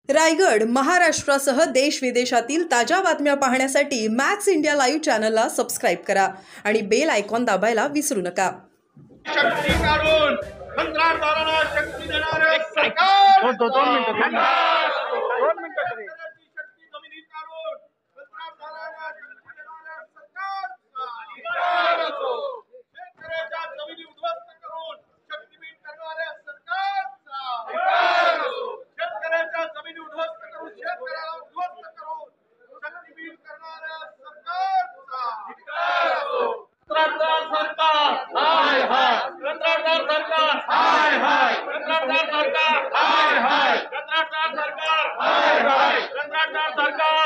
रायगड महाराष्ट्रासह देश विदेशातील ताज्या बातम्या पाहण्यासाठी मॅक्स इंडिया लाईव्ह चॅनलला सबस्क्राइब करा आणि बेल आयकॉन दाबायला विसरू नका। शक्ती काढून कंत्राटदारांना शक्ती देणारे सरकार दोन मिनिटं तरी शक्ती जमिनी काढून कंत्राटदारांना शक्ती देणारे सरकार शेतकऱ्याच्या जमिनी उद्ध्वस्त करून शक्तीपीठ करणाऱ्या सरकारचा शेतकऱ्याच्या जमिनी उद्ध्वस्त करून शेतकऱ्याला उद्ध्वस्त करून शक्तीपीठ करणाऱ्या सरकारचा कंत्राटदार सरकार हाय हाय कंत्राटदार सरकार हाय हाय कंत्राटदार सरकार हाय हाय कंत्राटदार सरकार हाय हाय कंत्राटदार सरकार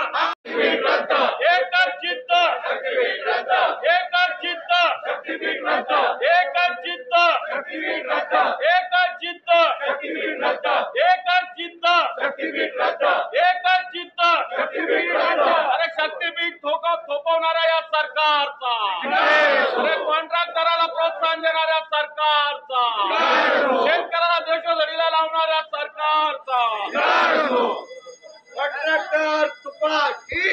एकच चित्त शक्तीपीठ रद्द एकच चित्त शक्तीपीठ रद्द एकच चित्त शक्तीपीठ रद्द एकच चित्त शक्तीपीठ रद्द एकच चित्त शक्तीपीठ रद्द एकच चित्त शक्तीपीठ रद्द अरे शक्तीपीठ थोपवणाऱ्या या सरकारचा अरे कॉन्ट्रॅक्टराला प्रोत्साहन देणाऱ्या सरकारचा शेतकऱ्याला देशोधडीला लावणाऱ्या सरकारचा कॉन्ट्रॅक्टर तुपाची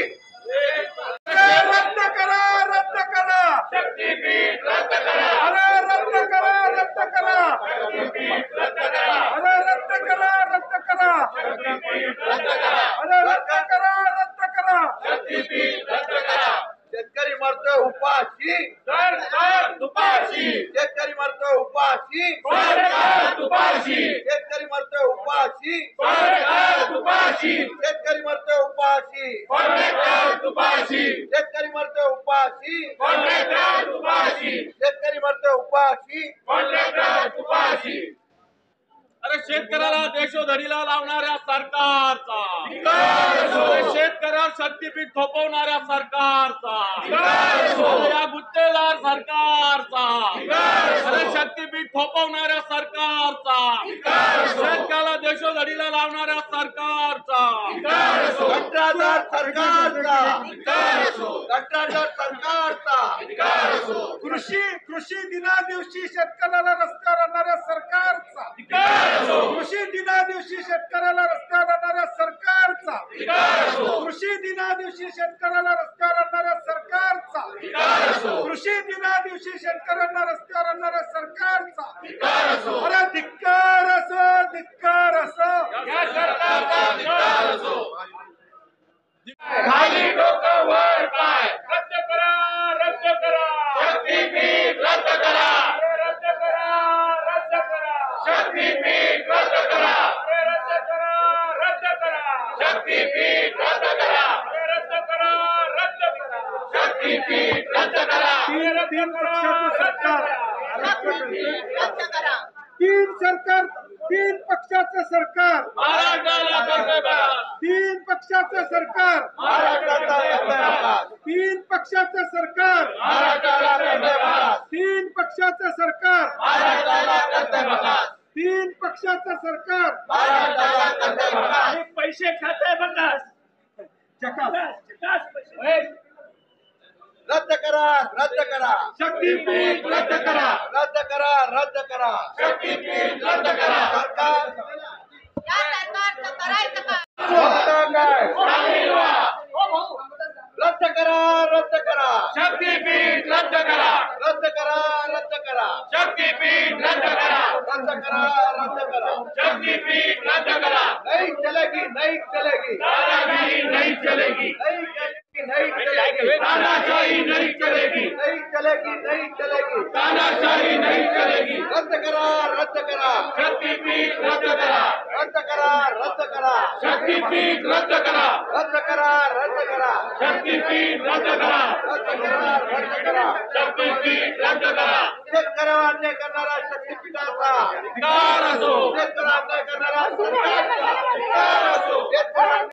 रद्द करा रद्द करा शक्तीपीठ रद्द करा अरे रद्द करा रद्द करा शक्तीपीठ रद्द करा अरे रद्द करा रद्द करा शक्तीपीठ रद्द करा अरे रद्द करा रद्द करा शक्तीपीठ रद्द करा शेतकरी मरतोय उपाशी सरकार तुपाशी शेतकरी मरतोय उपाशी सरकार तुपाशी शेतकरी मरतोय उपाशी सरकार तुपाशी शेतकरी मरतोय उपाशी सरकार तुपाशी शेतकरी मरतोय उपाशी सरकार तुपाशी शेतकरी मरतोय उपाशी सरकार तुपाशी अरे शेतकऱ्याला देशोधडीला लावणाऱ्या सरकारचा शेतकऱ्याला शक्तीपीठ थोपवणाऱ्या सरकारचा या गुत्तेदार सरकारचा अरे शक्तीपीठ थोपवणाऱ्या सरकारचा शेतकऱ्याला देशोधडीला लावणाऱ्या सरकारचा कंत्राटदार सरकारचा कंत्राटदार सरकारचा कृषी दिना दिवशी शेतकऱ्याला रस्त्यावर आणणाऱ्या सरकारचा कृषी दिना दिवशी शेतकऱ्याला रस्त्यावर आणणाऱ्या सरकारचा कृषी दिना दिवशी शेतकऱ्याला रस्त्यावर आणणाऱ्या सरकारचा कृषी दिना दिवशी शेतकऱ्यांना रस्त्यावर आणणाऱ्या सरकारचा अरे धिक्कार असो धिक्कार असो या सरकारचा धिक्कार असो खाली डोकं वर पाय रद्द करा रद्द करा शक्तीपीठ रद्द करा रद्द करा रद्द करा शक्तीपीठ रद्द करा रद्द करा रद्द करा शक्तीपीठ रद्द करा रद्द करा रद्द करा शक्तीपीठ रद्द करा तीन पक्षाचं सरकार तीन पक्षाचं सरकार तीन पक्षाचं सरकार तीन पक्षाचं सरकार तीन पक्षाचं सरकार पैसे खाताय बघा रद्द करा रद्द करा शक्तीपीठ रद्द करा रद्द करा रद्द करा शक्तीपीठ रद्द करा सरकार या सरकारचं करायचं काय रद्द करा रद्द करा शक्तीपीठ रद्द करा रद्द करा रद्द करा शक्तीपीठ रद्द करा रद्द करा रद्द करा शक्तीपीठ रद्द करा नहीं चलेगी नहीं चलेगी तानाशाही नहीं चलेगी नहीं चलेगी नहीं चलेगी तानाशाही नहीं चलेगी नहीं चलेगी नहीं चलेगी तानाशाही नहीं चलेगी रद्द करा शक्तीपीठ रद्द करा रद्द करा रद्द करा शक्तीपीठ रद्द करा रद्द करा रद्द करा शक्तीपीठ रद्द करा रद्द करा रद्द करा शक्तीपीठ रद्द करा शेतकऱ्यावर अन्याय करणारा शक्तीपीठाचा धिक्कार असो शेतकऱ्यावर अन्याय करणारा सरकारचा धिक्कार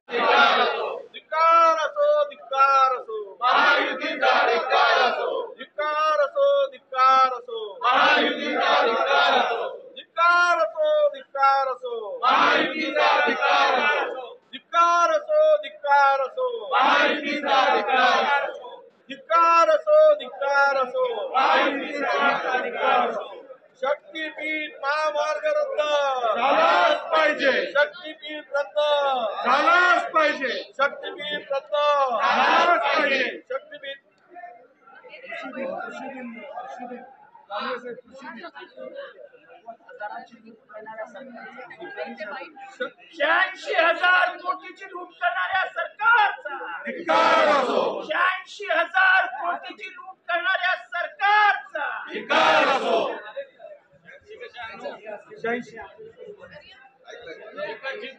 असो धिक्कार असो धिक्कार असो महायुतीचा धिक्कार असो धिक्कार असो धिक्कार असो महायुतीचा धिक्कार असो धिक्कार असो धिक्कार असो महायुतीचा धिक्कार असो धिक्कार असो धिक्कार असो महायुतीचा धिक्कार असो धिक्कार असो धिक्कार असो महायुतीचा धिक्कार असो शक्तीपीठ महामार्ग रद्द झालाच पाहिजे शक्तीपीठ रद्द झालाच पाहिजे. शक्तीपीठ रद्द झालाच पाहिजे. शक्तीपीठ काँग्रेस आहे, कृषी दिन. 86,000 कोटीची लूट करणाऱ्या सरकारचा धिक्कार असो. 86,000 कोटीची लूट करणाऱ्या सरकारचा धिक्कार असो. 86